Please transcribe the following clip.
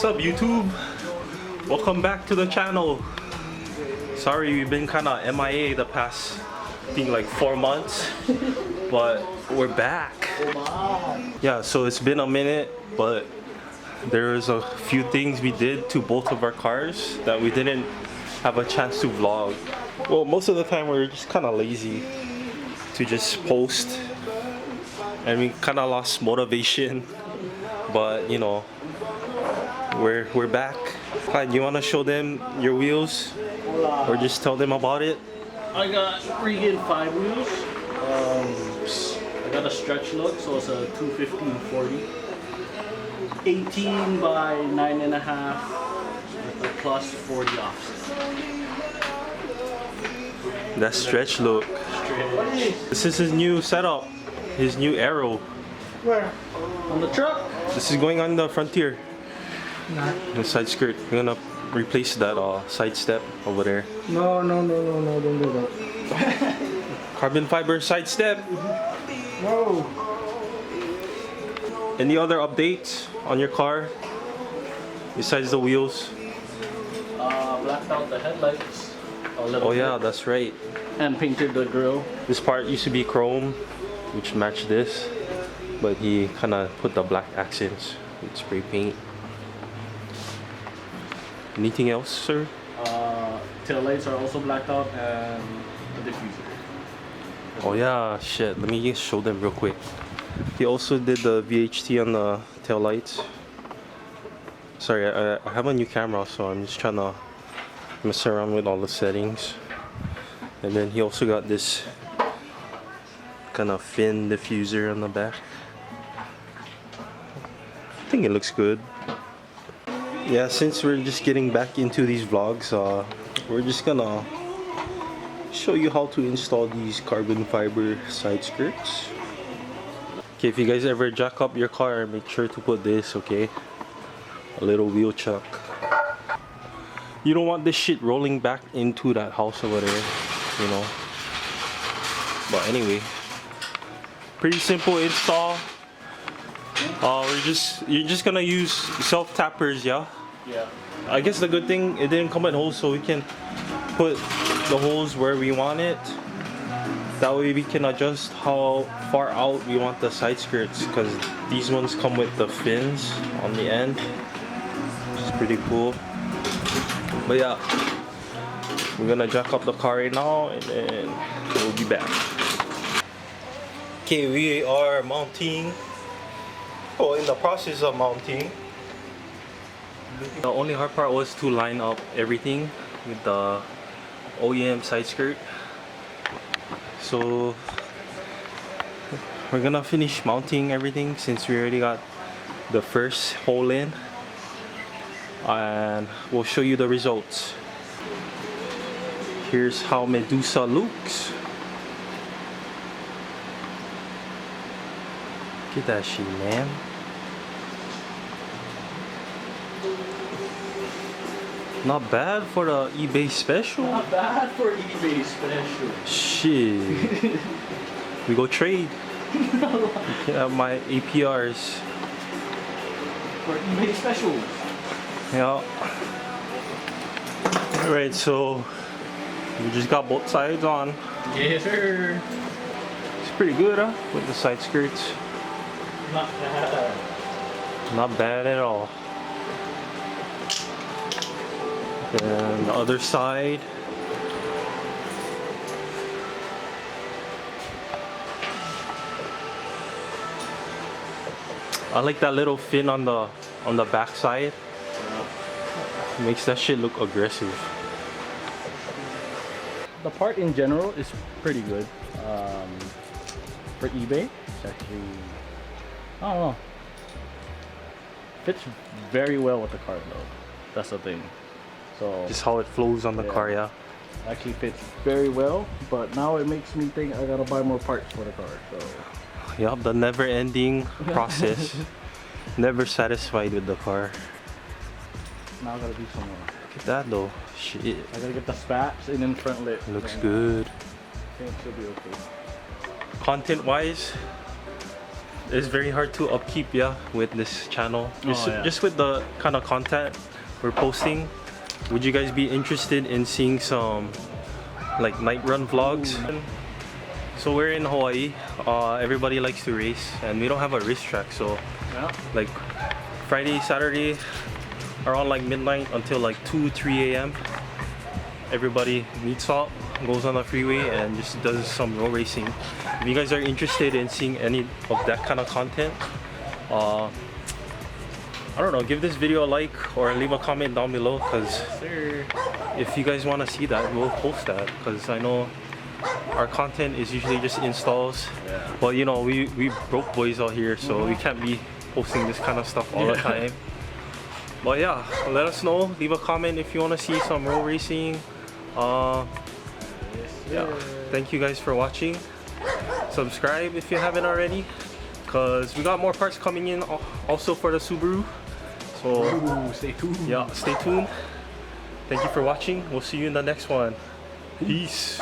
up, YouTube? Welcome back to the channel. Sorry we've been kind of MIA the past, I think like 4 months, but we're back. Yeah, so it's been a minute, but there's a few things we did to both of our cars that we didn't have a chance to vlog. Well, most of the time we're just kind of lazy to just post, and we kind of lost motivation, but you know, we're back. Clyde, you want to show them your wheels or just tell them about it? I got freaking 5 wheels. I got a stretch look, so it's a 215/40, 18 by 9.5 with a plus 40 offset. That stretch look. This is his new setup, his new arrow. Where? On the truck? This is going on the Frontier. The side skirt. We're gonna replace that side step over there. No, don't do that. Carbon fiber side step. No. Any other updates on your car besides the wheels? Blacked out the headlights a little Oh bit. yeah, that's right. And painted the grill. This part used to be chrome, which matched this, but he kind of put the black accents with spray paint. Anything else, sir? Tail lights are also blacked out, and the diffuser. Oh yeah, shit. Let me just show them real quick. He also did the VHT on the tail lights. Sorry, I have a new camera, so I'm just trying to mess around with all the settings. And then he also got this kind of fin diffuser on the back. I think it looks good. Yeah, since we're just getting back into these vlogs, we're just gonna show you how to install these carbon fiber side skirts. Okay, if you guys ever jack up your car, make sure to put this, okay? A little wheel chuck. You don't want this shit rolling back into that house over there, you know? But anyway, pretty simple install. You're just gonna use self tappers, yeah? Yeah. I guess the good thing, it didn't come with holes, so we can put the holes where we want it. That way we can adjust how far out we want the side skirts, because these ones come with the fins on the end, which is pretty cool. But yeah, we're gonna jack up the car right now, and then we'll be back. Okay, we are mounting. Oh, in the process of mounting. The only hard part was to line up everything with the OEM side skirt. So we're gonna finish mounting everything since we already got the first hole in, and we'll show you the results. Here's how Medusa looks. Look at that shit, man. Not bad for the eBay special. Not bad for eBay special. Shit. We go trade. You can have my APRs. For eBay specials. Yeah. Alright, so we just got both sides on. Yes, sir. It's pretty good, huh? With the side skirts. Not bad. Not bad at all. And the other side. I like that little fin on the back side. Makes that shit look aggressive. The part in general is pretty good. For eBay, it's actually, I don't know. Fits very well with the car though. That's the thing. So Just how it flows on the car, yeah. actually fits very well, but now it makes me think I gotta buy more parts for the car. So Yup, the never-ending process. Never satisfied with the car. now I gotta do some more. Look at that though. Shit. I gotta get the spats and then front lip. Looks and good. I think it should be okay. Content-wise, it's very hard to upkeep, yeah, with this channel. Just with the kind of content we're posting. Would you guys be interested in seeing some like night run vlogs? So we're in Hawaii. Everybody likes to race, and we don't have a racetrack. So like Friday, Saturday, around like midnight until like 2-3 a.m. everybody meets up, goes on the freeway, and just does some road racing. If you guys are interested in seeing any of that kind of content, I don't know, give this video a like or leave a comment down below, because if you guys want to see that, we'll post that, because I know our content is usually just installs, but you know, we broke boys out here, so we can't be posting this kind of stuff all the time. But yeah, let us know, leave a comment if you want to see some road racing. Yeah, thank you guys for watching. Subscribe if you haven't already, because we got more parts coming in also for the Subaru. So stay tuned. Yeah, stay tuned. Thank you for watching. We'll see you in the next one. Peace.